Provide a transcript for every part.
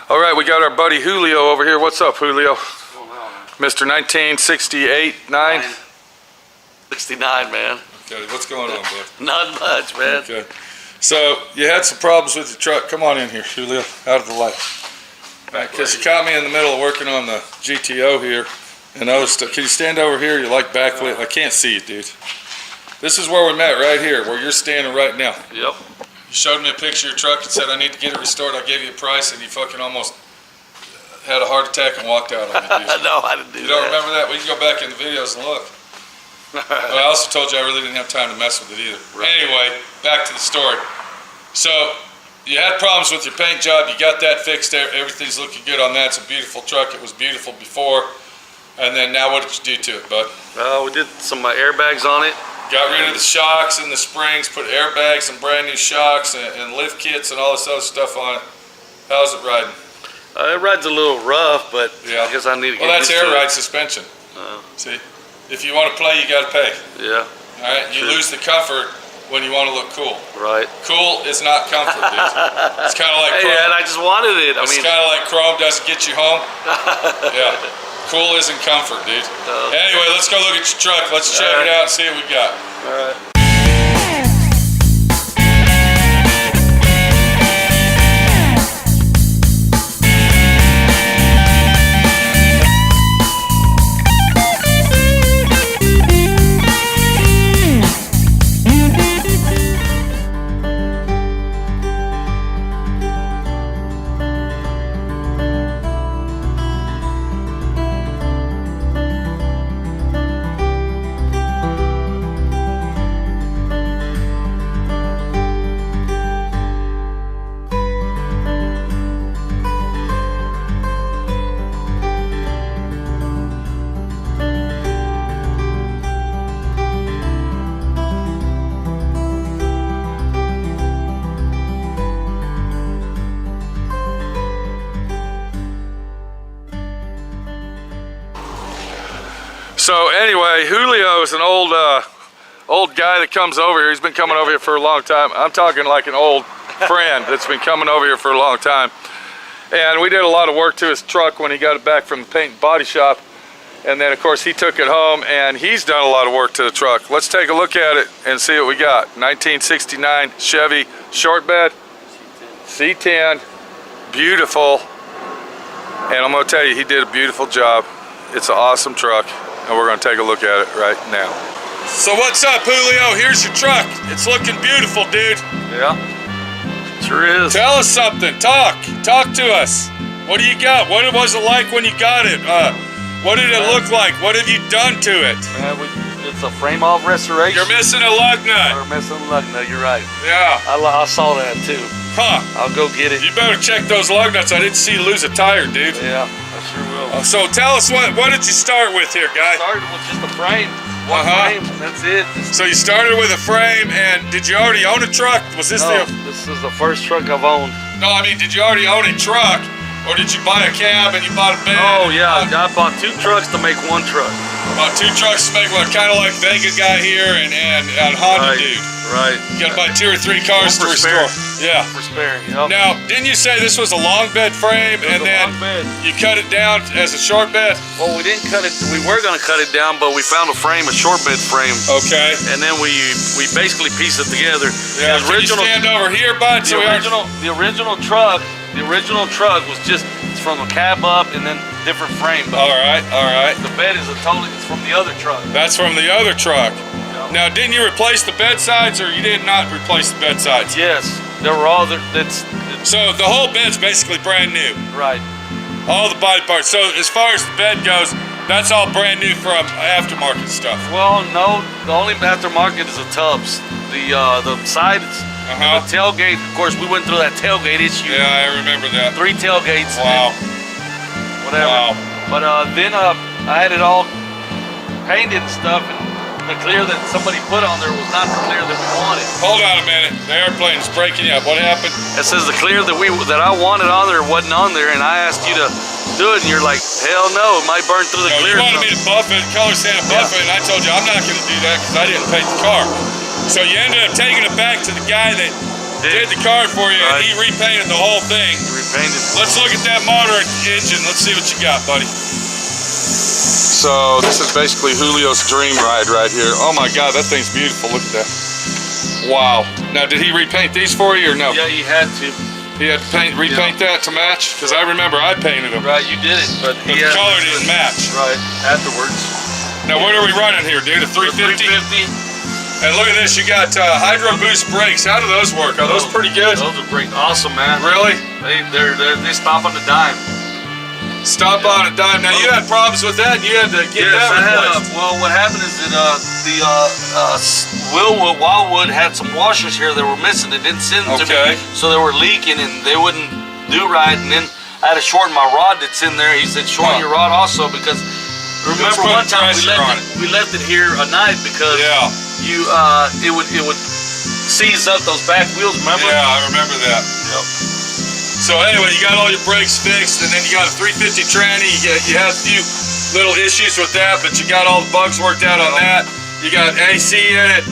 All right, we got our buddy Julio over here. What's up, Julio? Mr. 1968, 9? 69, man. Okay, what's going on, bud? Not much, man. Okay. So, you had some problems with your truck. Come on in here, Julio, out of the light. Because you caught me in the middle of working on the GTO here. And I was, can you stand over here? You're like backlit. I can't see you, dude. This is where we met, right here, where you're standing right now. Yep. You showed me a picture of your truck and said I need to get it restored. I gave you a price, and you fucking almost had a heart attack and walked out on me, dude. No, I didn't do that. You don't remember that? We can go back in the videos and look. But I also told you I really didn't have time to mess with it either. Right. Anyway, back to the story. So, you had problems with your paint job. You got that fixed. Everything's looking good on that. It's a beautiful truck. It was beautiful before. And then now what did you do to it, bud? We did some airbags on it. Got rid of the shocks and the springs, put airbags and brand new shocks and lift kits and all this other stuff on it. How's it riding? It rides a little rough, but yeah. I guess I need to get that's air ride suspension. See? If you want to play, you got to pay. Yeah. All right? You lose the comfort when you want to look cool. Right. Cool is not comfort, dude. It's kind of like Hey, chrome. man, I just wanted it. It's kind of like chrome doesn't get you home. Yeah. Cool isn't comfort, dude. Anyway, let's go look at your truck. Let's check it out and see what we got. All right. So anyway, Julio is an old guy that comes over here. He's been coming over here for a long time. I'm talking like an old friend that's been coming over here for a long time. And we did a lot of work to his truck when he got it back from the paint and body shop. And then of course he took it home and he's done a lot of work to the truck. Let's take a look at it and see what we got. 1969 Chevy short bed, C10, beautiful. And I'm gonna tell you, he did a beautiful job. It's an awesome truck. And we're going to take a look at it right now. So what's up, Julio? Here's your truck. It's looking beautiful, dude. Yeah, sure is. Tell us something. Talk to us. What do you got? What was it like when you got it? What did it look like? What have you done to it? It's a frame off restoration. You're missing a lug nut. We're missing a lug nut, you're right. Yeah. I saw that too. Huh. I'll go get it. You better check those lug nuts. I didn't see you lose a tire, dude. Yeah, I sure will. So tell us, what did you start with here, guy? Started with just a frame. One frame, that's it. So you started with a frame, and did you already own a truck? Was this this is the first truck I've owned. No, I mean, did you already own a truck? Or did you buy a cab and you bought a bed? Oh yeah, I bought 2 trucks to make 1 truck. Bought 2 trucks to make one, kind of like Vega guy here and Honda dude. Right. You gotta buy 2 or 3 cars to restore. Yeah. For sparing, yep. Now, didn't you say this was a long bed frame and then you cut it down as a short bed? Well, we didn't cut it. We were gonna cut it down, but we found a frame, a short bed frame. Okay. And then we basically pieced it together. Yeah. Can you stand over here, bud? The original truck was just from the cab up and then different frame. All right. The bed is it's from the other truck. That's from the other truck. Yep. Now, didn't you replace the bed sides, or you did not replace the bed sides? Yes, there were all the. So the whole bed's basically brand new. Right. All the body parts. So as far as the bed goes, that's all brand new from aftermarket stuff. Well, no, the only aftermarket is the tubs. The sides. The tailgate, of course, we went through that tailgate issue. Yeah, I remember that. 3 tailgates. Wow. Whatever. Wow. But then I had it all painted and stuff, and the clear that somebody put on there was not the clear that we wanted. Hold on a minute. The airplane's breaking up. What happened? It says the clear that I wanted on there wasn't on there, and I asked you to do it, and you're like, hell no, it might burn through the clear. You wanted me to buff it, color sand and buff it, and I told you I'm not going to do that because I didn't paint the car. So you ended up taking it back to the guy that did the car for you, and Right. he repainted the whole thing. He repainted. Let's look at that motor and engine. Let's see what you got, buddy. So this is basically Julio's dream ride right here. Oh my God, that thing's beautiful. Look at that. Wow. Now, did he repaint these for you or no? Yeah, he had to. He had to repaint that to match? Because I remember I painted them. Right, you did it, but But the color didn't match. Right, afterwards. Now, what are we running here, dude? A 350? 350. And look at this, you got Hydro Boost brakes. How do those work? Are those pretty good? Those are great. Awesome, man. Really? They stop on the dime. Stop on a dime. Now, you had problems with that, and you had to get that replaced. Well, what happened is that Wildwood had some washers here that were missing. They didn't send them to Okay. me, so they were leaking and they wouldn't do right. And then I had to shorten my rod that's in there. He said, shorten your rod also because remember one time we left it here a night because it would seize up those back wheels. Remember? Yeah, I remember that. Yep. So anyway, you got all your brakes fixed, and then you got a 350 tranny. You had a few little issues with that, but you got all the bugs worked out on that. You got AC in it,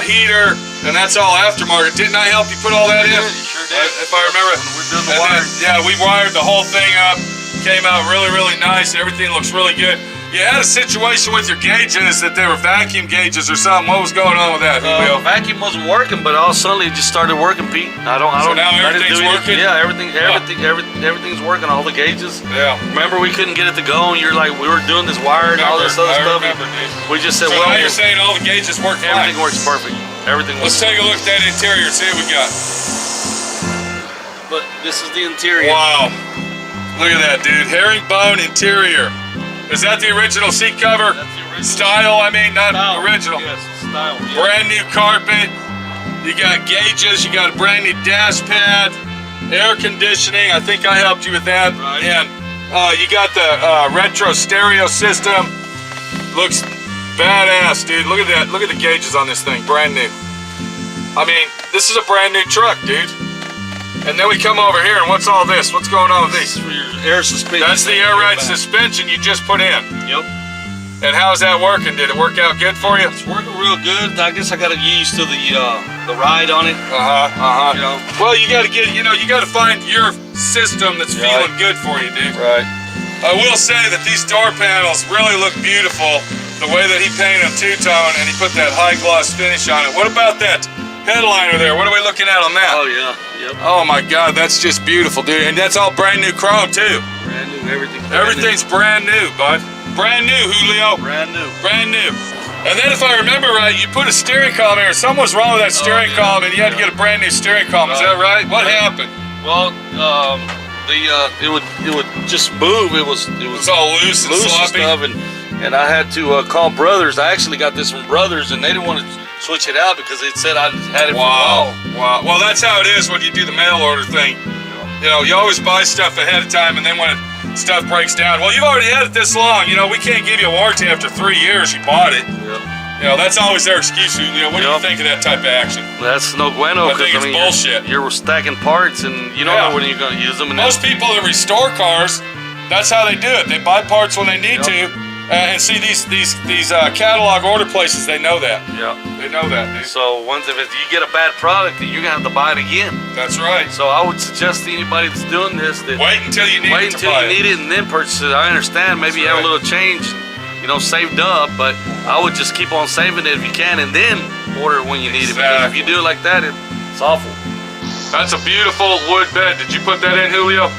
heater, and that's all aftermarket. Didn't I help you put all that in? You sure did. If I remember. We're doing the And wiring. then, yeah, we wired the whole thing up. Came out really, really nice. Everything looks really good. You had a situation with your gauges that they were vacuum gauges or something. What was going on with that, Julio? Vacuum wasn't working, but all suddenly it just started working, Pete. I don't. So now I didn't everything's do anything. working? Yeah, everything's working. All the gauges. Yeah. Remember, we couldn't get it to go, and you're like, we were doing this wire and all this other I stuff. remember, dude. We just said, So well, now you're saying all the gauges work fine. everything works perfect. Everything Let's works. take a look at that interior, see what we got. But this is the interior. Wow. Look at that, dude. Herringbone interior. Is that the original seat cover? That's the original. Style, I mean, not Style. original. Yes, style. Yeah. Brand new carpet. You got gauges. You got a brand new dash pad. Air conditioning. I think I helped you with that. Right. And you got the retro stereo system. Looks badass, dude. Look at that. Look at the gauges on this thing. Brand new. I mean, this is a brand new truck, dude. And then we come over here, and what's all this? What's going on with This these? is for your air suspension. That's the air ride suspension you just put in. Yep. And how's that working? Did it work out good for you? It's working real good. I guess I got to get used to the ride on it. You know. Well, you got to get, you got to find your system that's feeling good for you, dude. Right. I will say that these door panels really look beautiful. The way that he painted them two-tone and he put that high gloss finish on it. What about that headliner there? What are we looking at on that? Oh yeah. Yep. Oh my God, that's just beautiful, dude. And that's all brand new chrome too. Brand new. Everything's brand new, bud. Brand new, Julio. brand new. Brand new. And then if I remember right, you put a steering column here. Something was wrong with that steering column and you had to get a brand new steering column. Is that right? What happened? Well, it would just move. It was all loose and and sloppy. stuff, and I had to call Brothers. I actually got this from Brothers, and they didn't want to switch it out because it said I had it for a while. Wow. Well, that's how it is when you do the mail order thing. You always buy stuff ahead of time, and then when stuff breaks down, well, you've already had it this long. We can't give you a warranty after 3 years you bought it. Yep. That's always their excuse, Julio. What do you think of that type of action? That's no bueno. I think it's bullshit. You're stacking parts, and you don't know when you're going to use them. And Most people that restore cars, that's how they do it. They buy parts when they need to, and see these catalog order places. They know that. Yeah. They know that, dude. So if you get a bad product, then you're gonna have to buy it again. That's right. So I would suggest to anybody that's doing this that Wait until you need wait it to until buy you need it and then purchase it. I understand maybe you have a little change, saved up, but I would just keep on saving it if you can and then order it when you need it. Because if you do it like that, it's awful. That's a beautiful wood bed. Did you put that in, Julio?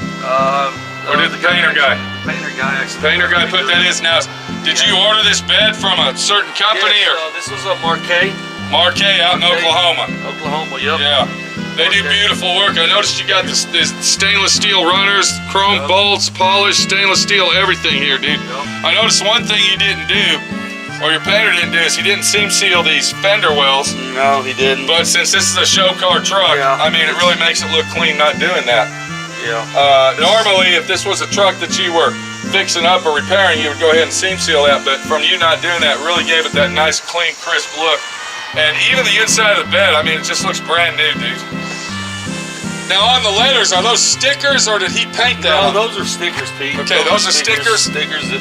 Or did the painter guy? The painter guy actually. Painter guy put that in. Now, did you order this bed from a certain company Yes, or this was a Marquet. Marquet out in Oklahoma? Oklahoma, yep. Yeah. They do beautiful work. I noticed you got this stainless steel runners, chrome bolts, polished stainless steel, everything here, dude. I noticed one thing you didn't do, or your painter didn't do, is he didn't seam seal these fender wells. No, he didn't. But since this is a show car truck, I mean, it really makes it look clean not doing that. Yeah. Normally, if this was a truck that you were fixing up or repairing, you would go ahead and seam seal that, but from you not doing that, really gave it that nice, clean, crisp look. And even the inside of the bed, I mean, it just looks brand new, dude. Now, on the letters, are those stickers or did he paint that? No, on? those are stickers, Pete. Okay, those are stickers? Stickers that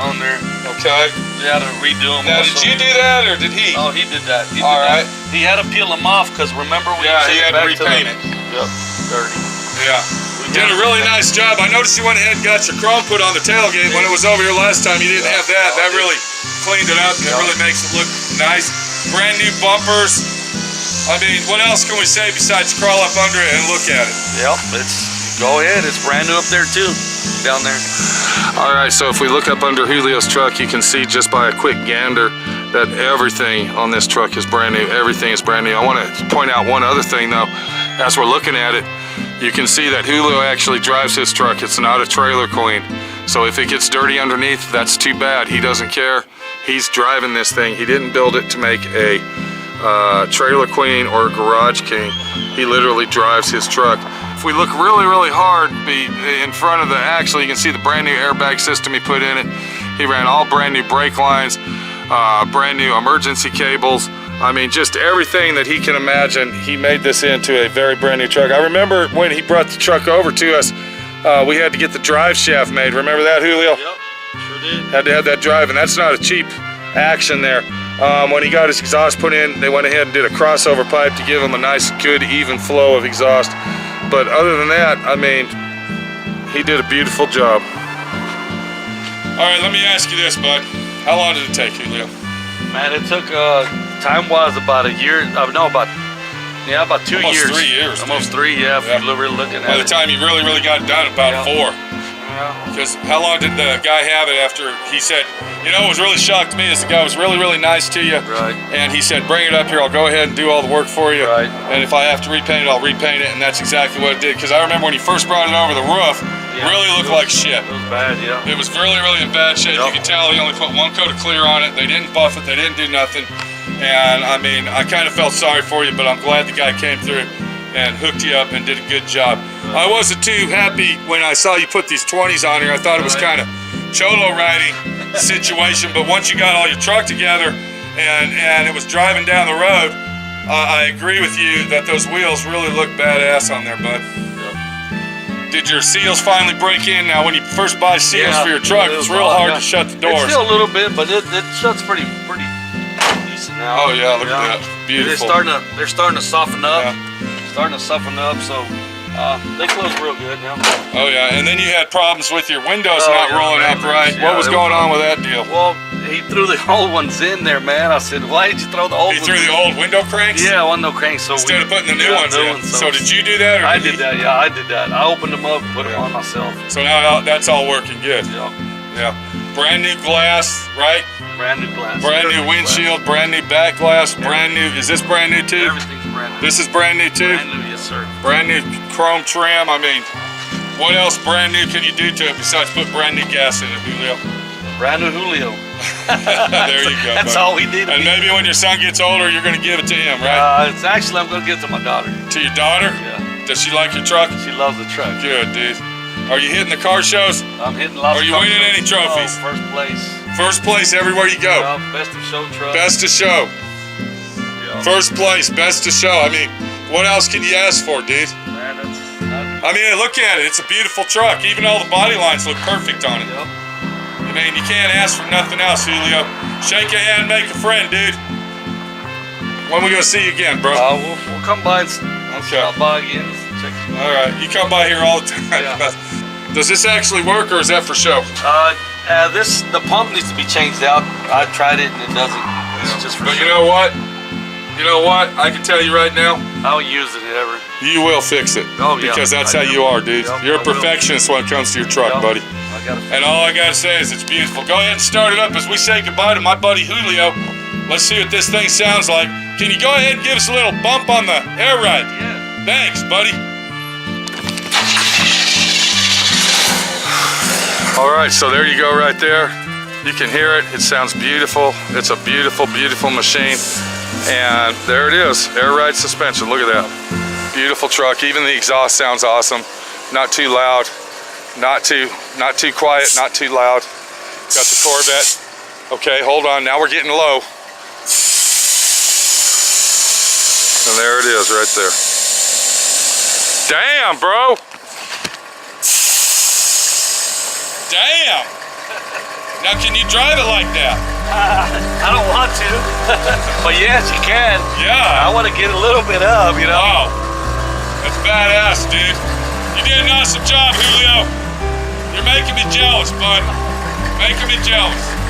on there. Okay. We had to redo them. Now, did you do that or did he? Oh, he did that. All right. He had to peel them off because remember we he had to repaint it. Yep. Dirty. Yeah. Did a really nice job. I noticed you went ahead and got your chrome put on the tailgate. When it was over here last time, you didn't have that. That really cleaned it up. It really makes it look nice. Brand new bumpers. I mean, what else can we say besides crawl up under it and look at it? Yep, go ahead. It's brand new up there too, down there. All right, so if we look up under Julio's truck, you can see just by a quick gander that everything on this truck is brand new. Everything is brand new. I want to point out one other thing though. As we're looking at it, you can see that Julio actually drives his truck. It's not a trailer queen. So if it gets dirty underneath, that's too bad. He doesn't care. He's driving this thing. He didn't build it to make a trailer queen or a garage king. He literally drives his truck. If we look really, really hard in front of the axle, you can see the brand new airbag system he put in it. He ran all brand new brake lines, brand new emergency cables. I mean, just everything that he can imagine. He made this into a very brand new truck. I remember when he brought the truck over to us, we had to get the drive shaft made. Remember that, Julio? Yep, sure did. Had to have that drive, and that's not a cheap action there. When he got his exhaust put in, they went ahead and did a crossover pipe to give him a nice, good, even flow of exhaust. But other than that, I mean, he did a beautiful job. All right, let me ask you this, bud. How long did it take, Julio? Man, it took time-wise about a year. No, about 2 years. Almost 3 years. Almost dude. 3, yeah. If you're really looking at it. By the time you really got it done, about 4. Because how long did the guy have it after he said, you know, what was really shocked me is the guy was really, really nice to you. Right. And he said, bring it up here, I'll go ahead and do all the work for you. Right. And if I have to repaint it, I'll repaint it. And that's exactly what it did. Because I remember when he first brought it over the roof, it really looked like shit. It was bad, yeah. It was really, really in bad shape. Yep. You could tell he only put 1 coat of clear on it. They didn't buff it, they didn't do nothing. And I mean, I kind of felt sorry for you, but I'm glad the guy came through and hooked you up and did a good job. I wasn't too happy when I saw you put these 20s on here. I thought it was kind of cholo riding situation, but once you got all your truck together and it was driving down the road, I agree with you that those wheels really look badass on there, bud. Did your seals finally break in? Now, when you first buy seals for your truck, it's real hard to shut the doors. It's still a little bit, but it shuts pretty decent now. Oh yeah, look at that, beautiful. They're starting to soften up. Starting to soften up, so they close real good now. Oh yeah, and then you had problems with your windows not rolling up right. What was going on with that deal? Well, he threw the old ones in there, man. I said, why did you throw the old ones in? He threw the old window cranks? Yeah, window cranks. So instead of putting the new ones in. So did you do that? Or I did that, yeah, I did that. I opened them up and put them on myself. So now that's all working good. Yeah. Brand new glass, right? Brand new glass. Brand new windshield, brand new back glass, brand new. Is this brand new too? Everything's brand new. This is brand new too? Brand new, yes sir. Brand new chrome trim. I mean, what else brand new can you do to it besides put brand new gas in it, Julio? Brand new Julio. There you go. That's all we did. And maybe when your son gets older, you're going to give it to him, right? It's actually, I'm going to give it to my daughter. To your daughter? Yeah. Does she like your truck? She loves the truck. Good, dude. Are you hitting the car shows? I'm hitting lots of car shows. Are you winning any trophies? Oh, first place. First place everywhere you go. Yeah, best of show truck. Best of show. Yeah. First place, best of show. I mean, what else can you ask for, dude? Man, I mean, look at it. It's a beautiful truck. Even all the body lines look perfect on it. Yep. I mean, you can't ask for nothing else, Julio. Shake a hand, make a friend, dude. When we gonna see you again, bro? We'll come by and stop by again. Check. All right, you come by here all the time. Yeah. Does this actually work, or is that for show? The pump needs to be changed out. I tried it and it doesn't. It's just for But show. you know what? You know what? I can tell you right now. I don't use it ever. You will fix it. Oh yeah. Because that's how you are, dude. Yep, You're a perfectionist when it comes to your truck, buddy. And all I gotta say is it's beautiful. Go ahead and start it up as we say goodbye to my buddy Julio. Let's see what this thing sounds like. Can you go ahead and give us a little bump on the air ride? Yeah. Thanks, buddy. All right, so there you go right there. You can hear it. It sounds beautiful. It's a beautiful, beautiful machine. And there it is, air ride suspension. Look at that. Beautiful truck. Even the exhaust sounds awesome. Not too loud. Not too quiet, not too loud. Got the Corvette. Okay, hold on, now we're getting low. And there it is right there. Damn, bro. Damn. Now, can you drive it like that? I don't want to, but yes, you can. Yeah. I want to get a little bit up, you know. Wow. That's badass, dude. You did an awesome job, Julio. You're making me jealous, bud. Making me jealous.